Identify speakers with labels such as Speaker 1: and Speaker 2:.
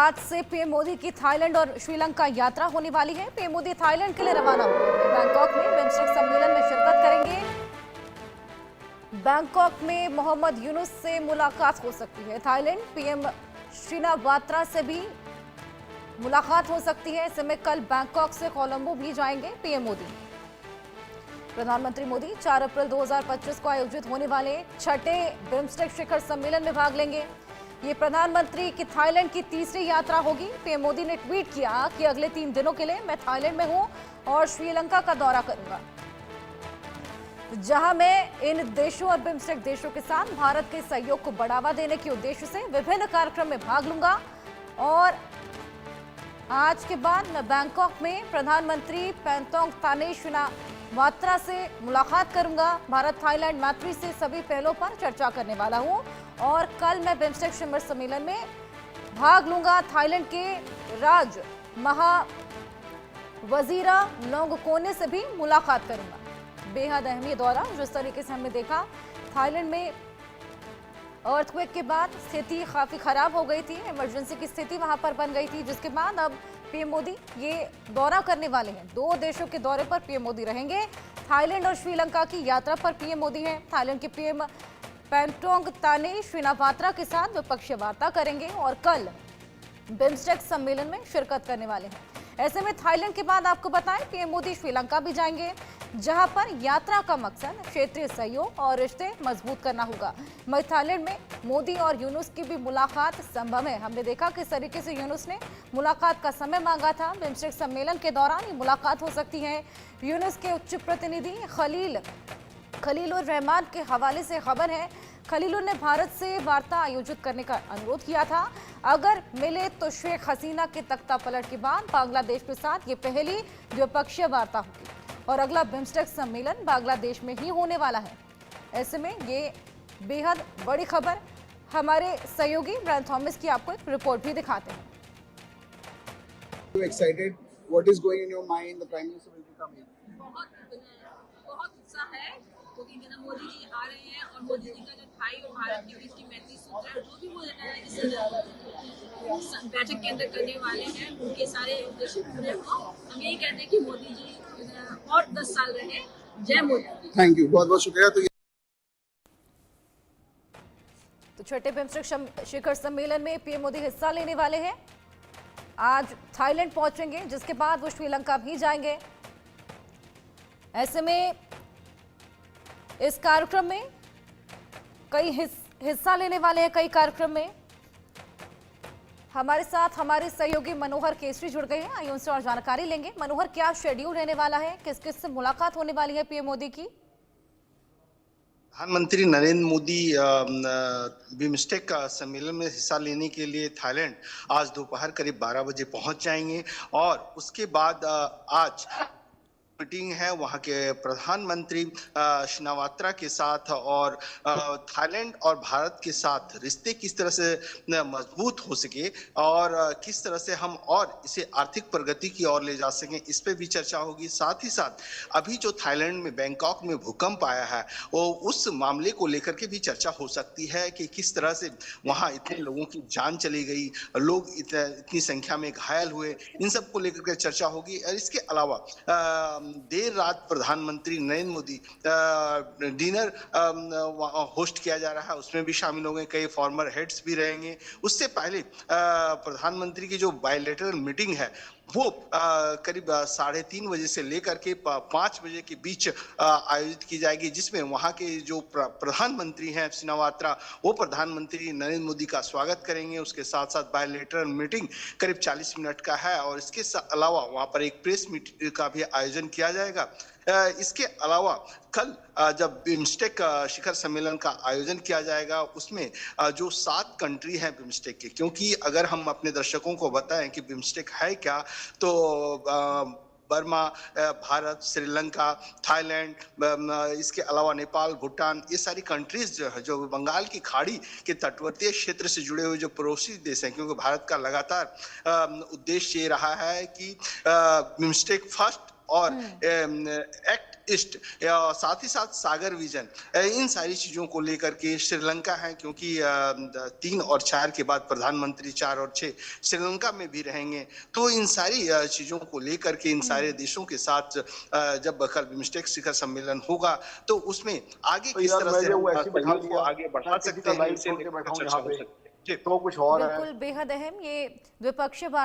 Speaker 1: आज से पीएम मोदी की थाईलैंड और श्रीलंका यात्रा होने वाली है। पीएम मोदी थाईलैंड के लिए रवाना हुए बैंकॉक में बिम्स्टेक सम्मेलन में शिरकत करेंगे। बैंकॉक में मोहम्मद यूनुस से मुलाकात हो सकती है। थाईलैंड पीएम श्रीनावात्रा से भी मुलाकात हो सकती है। ऐसे में कल बैंकॉक से कोलंबो भी जाएंगे पीएम मोदी। प्रधानमंत्री मोदी 4 अप्रैल 2025 को आयोजित होने वाले छठे बिम्स्टेक शिखर सम्मेलन में भाग लेंगे। ये प्रधानमंत्री की थाईलैंड की तीसरी यात्रा होगी। पीएम मोदी ने ट्वीट किया कि अगले 3 दिनों के लिए मैं थाईलैंड में हूं और श्रीलंका का दौरा करूंगा, जहां मैं इन देशों और बिम्स्टेक देशों के साथ भारत के सहयोग को बढ़ावा देने के उद्देश्य से विभिन्न कार्यक्रम में भाग लूंगा। और आज के बाद मैं बैंकॉक में प्रधानमंत्री पेंटोंग ताने श्रीनावात्रा से मुलाकात करूंगा। भारत थाईलैंड मैत्री से सभी पहलों पर चर्चा करने वाला हूं और कल मैं बिम्स्टेक शिखर सम्मेलन में भाग लूंगा। थाईलैंड के राज महा वजीरा नोंगकोने से भी मुलाकात करूंगा। बेहद अहम दौरा, जिस तरीके से हमने देखा थाईलैंड में अर्थक्वेक के बाद स्थिति काफी खराब हो गई थी, इमरजेंसी की स्थिति वहां पर बन गई थी, जिसके बाद अब पीएम मोदी ये दौरा करने वाले हैं। 2 देशों के दौरे पर पीएम मोदी रहेंगे। थाईलैंड और श्रीलंका की यात्रा पर पीएम मोदी हैं। थाईलैंड के पीएम पेंटोंग ताने श्रीनावात्रा के साथ द्विपक्षीय वार्ता करेंगे और कल बिम्स्टेक सम्मेलन में शिरकत करने वाले हैं। ऐसे में थाईलैंड के बाद आपको बताएं पीएम मोदी श्रीलंका भी जाएंगे, जहां पर यात्रा का मकसद क्षेत्रीय सहयोग और रिश्ते मजबूत करना होगा। मई थाईलैंड में मोदी और यूनुस की भी मुलाकात संभव है। हमने देखा किस तरीके से यूनुस ने मुलाकात का समय मांगा था। बिम्स्टेक सम्मेलन के दौरान ये मुलाकात हो सकती है। यूनुस के उच्च प्रतिनिधि खलीलुर रहमान के हवाले से खबर है, खलीलुर ने भारत से वार्ता आयोजित करने का अनुरोध किया था। अगर मिले तो शेख हसीना के तख्ता पलट के बाद बांग्लादेश के साथ ये पहली द्विपक्षीय वार्ता होगी और अगला बिम्स्टेक सम्मेलन बांग्लादेश में ही होने वाला है। ऐसे में ये बेहद बड़ी खबर। हमारे सहयोगी ब्रायन थॉमस की आपको एक रिपोर्ट भी दिखाते हैं।
Speaker 2: Excited? What is going in your mind? The Prime Minister will be coming.
Speaker 3: बहुत उत्साह है क्योंकि जनाब मोदी जी आ रहे हैं और मोदी जी का जो थाई और भारत के बीच की मैत्री सूत्र है, जो भी वो इस बैठक के अंदर करने वाले हैं, उनके सारे उद्देश्य पूरे हो। हम यही कहते हैं कि मोदी जी और 10 साल रहे। जय मोदी।
Speaker 2: थैंक यू, बहुत बहुत शुक्रिया।
Speaker 1: तो छठे बिम्स्टेक शिखर सम्मेलन में पीएम मोदी हिस्सा लेने वाले हैं। आज थाईलैंड पहुंचेंगे, जिसके बाद वो श्रीलंका भी जाएंगे। ऐसे में इस कार्यक्रम में कई हिस्सा लेने वाले हैं। कई कार्यक्रम में हमारे साथ हमारे सहयोगी मनोहर केसरी जुड़ गए हैं। आइए उनसे और जानकारी लेंगे। मनोहर, क्या शेड्यूल रहने वाला है? किस किस से मुलाकात होने वाली है पीएम मोदी की?
Speaker 4: प्रधानमंत्री नरेंद्र मोदी बिम्स्टेक सम्मेलन में हिस्सा लेने के लिए थाईलैंड आज दोपहर करीब 12 बजे पहुंच जाएंगे और उसके बाद आज मीटिंग है वहां के प्रधानमंत्री श्रीनावात्रा के साथ और थाईलैंड और भारत के साथ रिश्ते किस तरह से मजबूत हो सके और किस तरह से हम और इसे आर्थिक प्रगति की ओर ले जा सकें, इस पे भी चर्चा होगी। साथ ही साथ अभी जो थाईलैंड में बैंकॉक में भूकंप आया है वो उस मामले को लेकर के भी चर्चा हो सकती है कि किस तरह से वहां इतने लोगों की जान चली गई, लोग इतनी संख्या में घायल हुए, इन सब को लेकर के चर्चा होगी। और इसके अलावा देर रात प्रधानमंत्री नरेंद्र मोदी डिनर होस्ट किया जा रहा है, उसमें भी शामिल होंगे। कई फॉर्मर हेड्स भी रहेंगे। उससे पहले प्रधानमंत्री की जो बायलैटरल मीटिंग है वो करीब 3:30 बजे से लेकर के 5 बजे के बीच आयोजित की जाएगी, जिसमें वहां के जो प्रधानमंत्री हैं श्रीनावात्रा, वो प्रधानमंत्री नरेंद्र मोदी का स्वागत करेंगे। उसके साथ साथ बायलैटरल मीटिंग करीब 40 मिनट का है और इसके अलावा वहां पर एक प्रेस मीट का भी आयोजन किया जाएगा। इसके अलावा कल जब बिम्स्टेक शिखर सम्मेलन का आयोजन किया जाएगा उसमें जो 7 कंट्री हैं बिम्स्टेक के, क्योंकि अगर हम अपने दर्शकों को बताएं कि बिम्स्टेक है क्या, तो बर्मा, भारत, श्रीलंका, थाईलैंड, इसके अलावा नेपाल, भूटान, ये सारी कंट्रीज जो है जो बंगाल की खाड़ी के तटवर्तीय क्षेत्र से जुड़े हुए जो पड़ोसी देश हैं, क्योंकि भारत का लगातार उद्देश्य ये रहा है कि बिम्स्टेक फर्स्ट और एक्ट ईस्ट, साथ ही साथ सागर विजन, इन सारी चीजों को लेकर के श्रीलंका है, क्योंकि 3 और 4 के बाद प्रधानमंत्री 4 और 6 श्रीलंका में भी रहेंगे। तो इन सारी चीजों को लेकर के इन सारे देशों के साथ जब कल बिम्स्टेक शिखर सम्मेलन होगा तो उसमें आगे किस तरह से हम सहयोग को आगे बढ़ा सकते हैं, इसे लेकर चर्चा हो सकती है।
Speaker 5: तो कुछ और है।
Speaker 1: बिल्कुल बेहद अहम ये द्विपक्षीय वार्ता